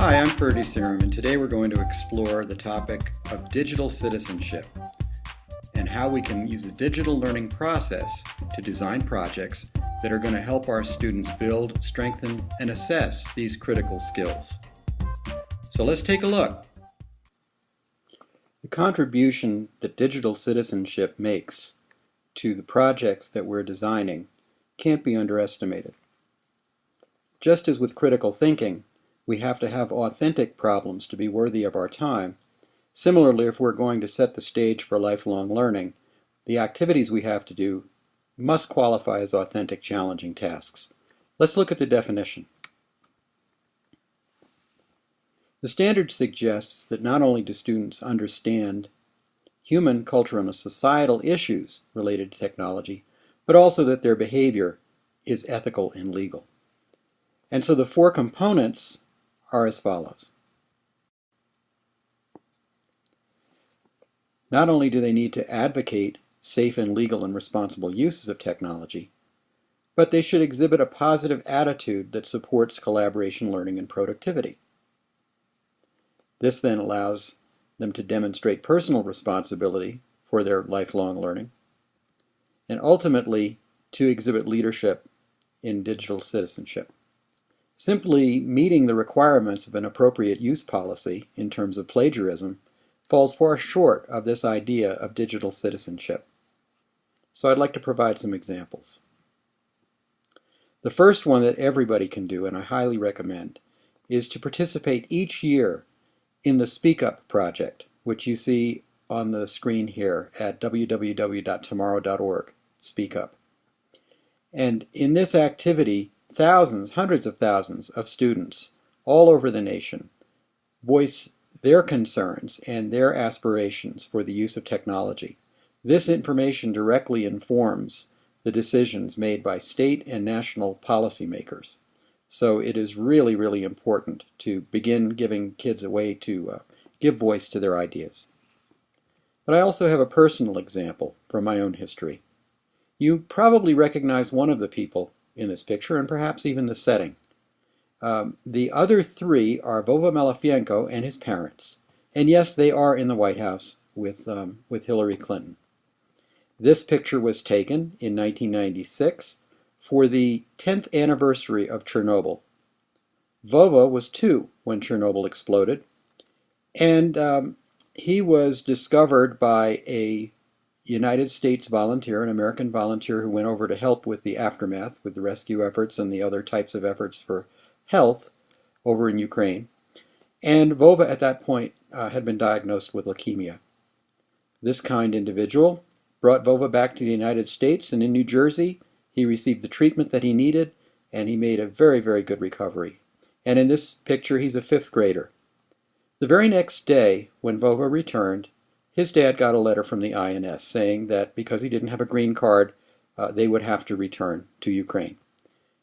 Hi, I'm Ferdi Serim, and today we're going to explore the topic of digital citizenship and how we can use the digital learning process to design projects that are going to help our students build, strengthen, and assess these critical skills. So let's take a look. The contribution that digital citizenship makes to the projects that we're designing can't be underestimated. Just as with critical thinking, we have to have authentic problems to be worthy of our time. Similarly, if we're going to set the stage for lifelong learning, the activities we have to do must qualify as authentic, challenging tasks. Let's look at the definition. The standard suggests that not only do students understand human, cultural, and societal issues related to technology, but also that their behavior is ethical and legal. And so the four components are as follows. Not only do they need to advocate safe and legal and responsible uses of technology, but they should exhibit a positive attitude that supports collaboration, learning, and productivity. This then allows them to demonstrate personal responsibility for their lifelong learning, and ultimately to exhibit leadership in digital citizenship. Simply meeting the requirements of an appropriate use policy in terms of plagiarism falls far short of this idea of digital citizenship. So I'd like to provide some examples. The first one that everybody can do, and I highly recommend, is to participate each year in the Speak Up project, which you see on the screen here at www.tomorrow.org, Speak Up. And in this activity, thousands, hundreds of thousands of students all over the nation voice their concerns and their aspirations for the use of technology. This information directly informs the decisions made by state and national policymakers. So it is really, really important to begin giving kids a way to give voice to their ideas. But I also have a personal example from my own history. You probably recognize one of the people in this picture, and perhaps even the setting. The other three are Vova Malafienko and his parents. And yes, they are in the White House with Hillary Clinton. This picture was taken in 1996 for the 10th anniversary of Chernobyl. Vova was 2 when Chernobyl exploded, and he was discovered by a United States volunteer, an American volunteer who went over to help with the aftermath, with the rescue efforts and the other types of efforts for health over in Ukraine. And Vova at that point had been diagnosed with leukemia. This kind individual brought Vova back to the United States, and in New Jersey he received the treatment that he needed, and he made a very, very good recovery. And in this picture he's a 5th grader. The very next day, when Vova returned, his dad got a letter from the INS saying that because he didn't have a green card, they would have to return to Ukraine.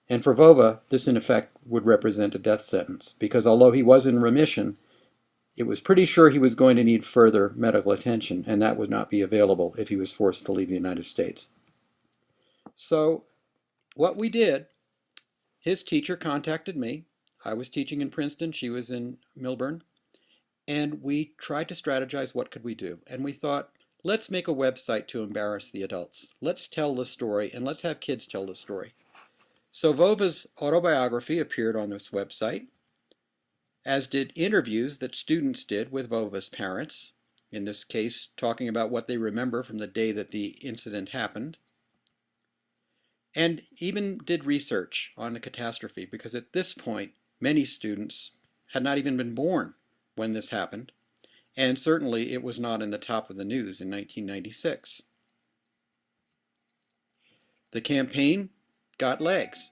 And for Vova, this in effect would represent a death sentence, because although he was in remission, it was pretty sure he was going to need further medical attention, and that would not be available if he was forced to leave the United States. So what we did, his teacher contacted me. I was teaching in Princeton, she was in Milburn, and we tried to strategize what could we do. And we thought, let's make a website to embarrass the adults. Let's tell the story, and let's have kids tell the story. So Vova's autobiography appeared on this website, as did interviews that students did with Vova's parents, in this case talking about what they remember from the day that the incident happened, and even did research on the catastrophe, because at this point many students had not even been born when this happened, and certainly it was not in the top of the news in 1996. The campaign got legs,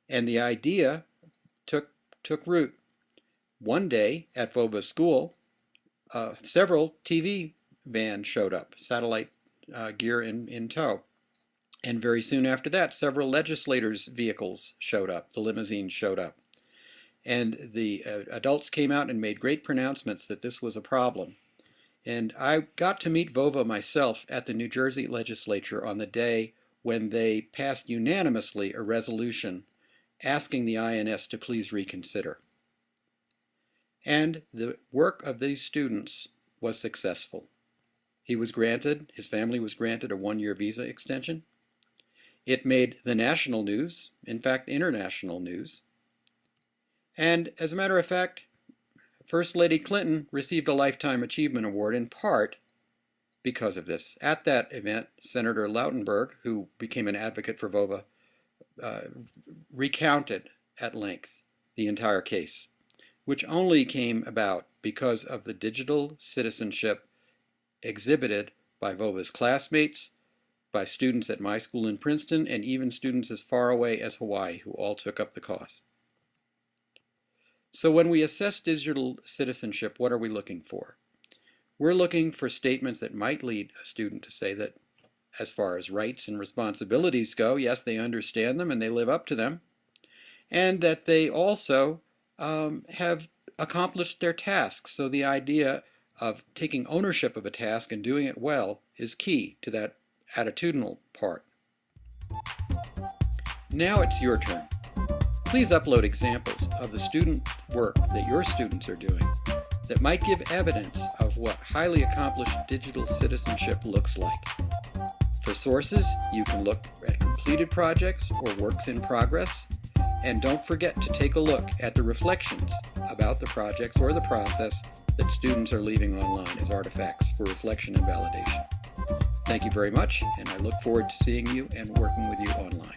and the idea took root. One day at Vova's school, several TV vans showed up, satellite gear in tow. And very soon after that, several legislators' vehicles showed up, the limousines showed up. And the adults came out and made great pronouncements that this was a problem. And I got to meet Vova myself at the New Jersey legislature on the day when they passed unanimously a resolution asking the INS to please reconsider. And the work of these students was successful. His family was granted a 1-year visa extension. It made the national news, in fact, international news. And as a matter of fact, First Lady Clinton received a Lifetime Achievement Award in part because of this. At that event, Senator Lautenberg, who became an advocate for Vova, recounted at length the entire case, which only came about because of the digital citizenship exhibited by Vova's classmates, by students at my school in Princeton, and even students as far away as Hawaii who all took up the cause. So when we assess digital citizenship, what are we looking for? We're looking for statements that might lead a student to say that as far as rights and responsibilities go, yes, they understand them and they live up to them, and that they also have accomplished their tasks. So the idea of taking ownership of a task and doing it well is key to that attitudinal part. Now it's your turn. Please upload examples of the student work that your students are doing that might give evidence of what highly accomplished digital citizenship looks like. For sources, you can look at completed projects or works in progress, and don't forget to take a look at the reflections about the projects or the process that students are leaving online as artifacts for reflection and validation. Thank you very much, and I look forward to seeing you and working with you online.